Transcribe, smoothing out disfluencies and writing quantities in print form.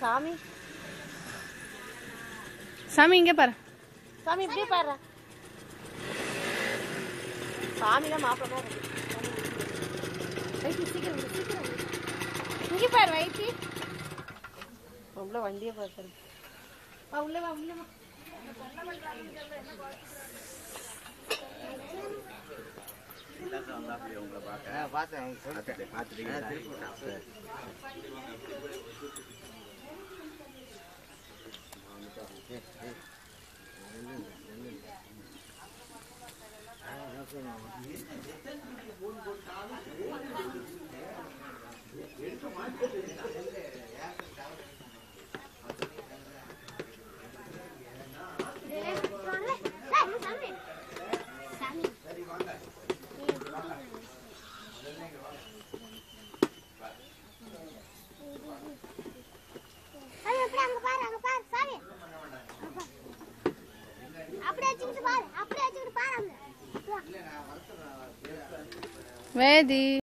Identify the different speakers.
Speaker 1: சாமி
Speaker 2: சாமி இங்க பாரு.
Speaker 1: சாமி இப்படியே பாரு. சாமிலாம் மாப்பிளமா இருக்கு. வைத்தி சீக்கிரம் சீக்கிரம் இங்கே பாரு வைத்தி. உள்ள வண்டியை பார்த்து வா உள்ள வா உள்ள வா.
Speaker 2: வேதி